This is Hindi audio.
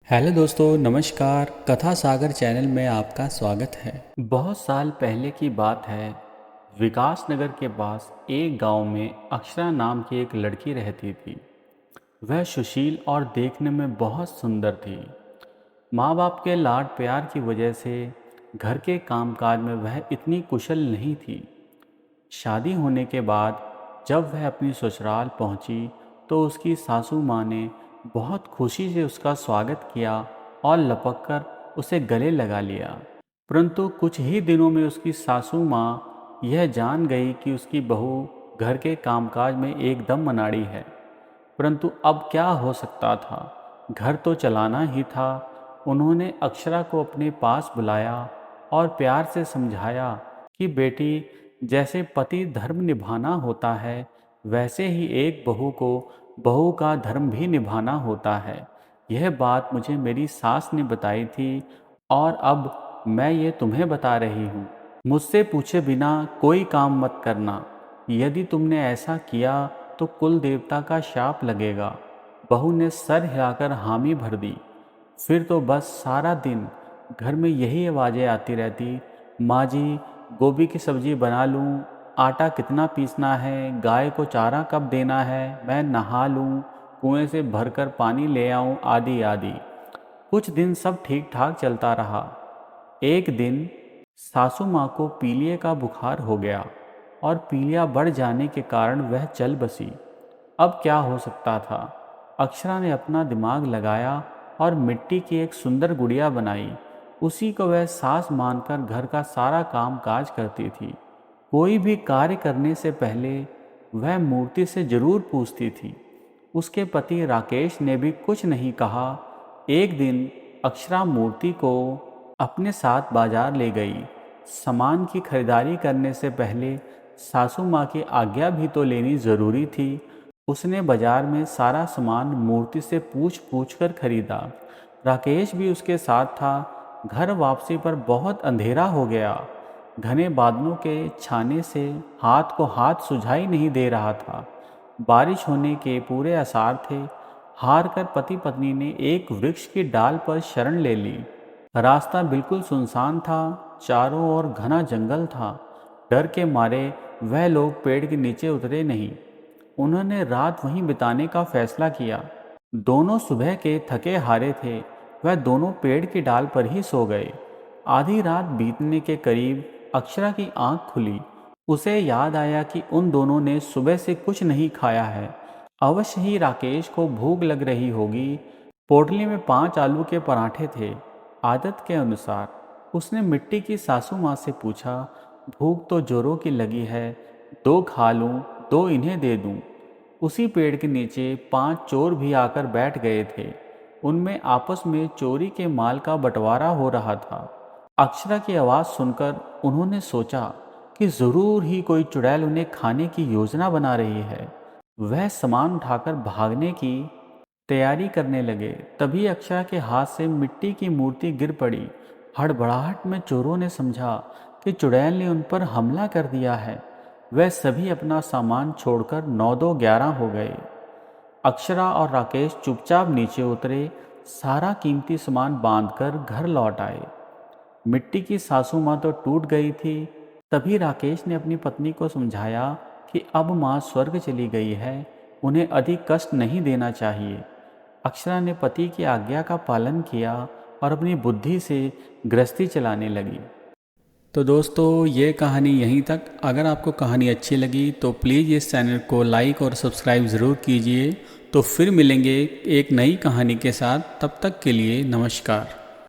हेलो दोस्तों, नमस्कार। कथा सागर चैनल में आपका स्वागत है। बहुत साल पहले की बात है। विकास नगर के पास एक गांव में अक्षरा नाम की एक लड़की रहती थी। वह सुशील और देखने में बहुत सुंदर थी। माँ बाप के लाड प्यार की वजह से घर के कामकाज में वह इतनी कुशल नहीं थी। शादी होने के बाद जब वह अपनी ससुराल पहुंची तो उसकी सासू माँ ने बहुत खुशी से उसका स्वागत किया और लपक कर उसे गले लगा लिया। परंतु कुछ ही दिनों में उसकी सासू माँ यह जान गई कि उसकी बहू घर के कामकाज में एकदम मनाड़ी है। परंतु अब क्या हो सकता था, घर तो चलाना ही था। उन्होंने अक्षरा को अपने पास बुलाया और प्यार से समझाया कि बेटी, जैसे पति धर्म निभाना होता है वैसे ही एक बहू को बहू का धर्म भी निभाना होता है। यह बात मुझे मेरी सास ने बताई थी और अब मैं ये तुम्हें बता रही हूँ। मुझसे पूछे बिना कोई काम मत करना। यदि तुमने ऐसा किया तो कुल देवता का शाप लगेगा। बहू ने सर हिलाकर हामी भर दी। फिर तो बस सारा दिन घर में यही आवाज़ें आती रहती, माँ जी गोभी की सब्ज़ी बना लूँ, आटा कितना पीसना है, गाय को चारा कब देना है, मैं नहा लूँ, कुएं से भरकर पानी ले आऊँ, आदि आदि। कुछ दिन सब ठीक ठाक चलता रहा। एक दिन सासू माँ को पीलिए का बुखार हो गया और पीलिया बढ़ जाने के कारण वह चल बसी। अब क्या हो सकता था। अक्षरा ने अपना दिमाग लगाया और मिट्टी की एक सुंदर गुड़िया बनाई। उसी को वह सास मानकर घर का सारा काम काज करती थी। कोई भी कार्य करने से पहले वह मूर्ति से जरूर पूछती थी। उसके पति राकेश ने भी कुछ नहीं कहा। एक दिन अक्षरा मूर्ति को अपने साथ बाजार ले गई। सामान की खरीदारी करने से पहले सासू माँ की आज्ञा भी तो लेनी ज़रूरी थी। उसने बाजार में सारा सामान मूर्ति से पूछ पूछ कर खरीदा। राकेश भी उसके साथ था। घर वापसी पर बहुत अंधेरा हो गया। घने बादलों के छाने से हाथ को हाथ सुझाई नहीं दे रहा था। बारिश होने के पूरे आसार थे। हार कर पति पत्नी ने एक वृक्ष की डाल पर शरण ले ली। रास्ता बिल्कुल सुनसान था। चारों ओर घना जंगल था। डर के मारे वह लोग पेड़ के नीचे उतरे नहीं। उन्होंने रात वहीं बिताने का फैसला किया। दोनों सुबह के थके हारे थे। वह दोनों पेड़ की डाल पर ही सो गए। आधी रात बीतने के करीब अक्षरा की आंख खुली। उसे याद आया कि उन दोनों ने सुबह से कुछ नहीं खाया है। अवश्य ही राकेश को भूख लग रही होगी। पोटली में 5 आलू के पराठे थे। आदत के अनुसार उसने मिट्टी की सासू माँ से पूछा, भूख तो जोरों की लगी है, 2 खा लूँ, 2 इन्हें दे दूँ। उसी पेड़ के नीचे 5 चोर भी आकर बैठ गए थे। उनमें आपस में चोरी के माल का बंटवारा हो रहा था। अक्षरा की आवाज़ सुनकर उन्होंने सोचा कि ज़रूर ही कोई चुड़ैल उन्हें खाने की योजना बना रही है। वह सामान उठाकर भागने की तैयारी करने लगे। तभी अक्षरा के हाथ से मिट्टी की मूर्ति गिर पड़ी। हड़बड़ाहट में चोरों ने समझा कि चुड़ैल ने उन पर हमला कर दिया है। वह सभी अपना सामान छोड़कर 9-2-11 हो गए। अक्षरा और राकेश चुपचाप नीचे उतरे। सारा कीमती सामान बांधकर घर लौट आए। मिट्टी की सासू माँ तो टूट गई थी। तभी राकेश ने अपनी पत्नी को समझाया कि अब माँ स्वर्ग चली गई है, उन्हें अधिक कष्ट नहीं देना चाहिए। अक्षरा ने पति की आज्ञा का पालन किया और अपनी बुद्धि से गृहस्थी चलाने लगी। तो दोस्तों, ये कहानी यहीं तक। अगर आपको कहानी अच्छी लगी तो प्लीज़ इस चैनल को लाइक और सब्सक्राइब ज़रूर कीजिए। तो फिर मिलेंगे एक नई कहानी के साथ। तब तक के लिए नमस्कार।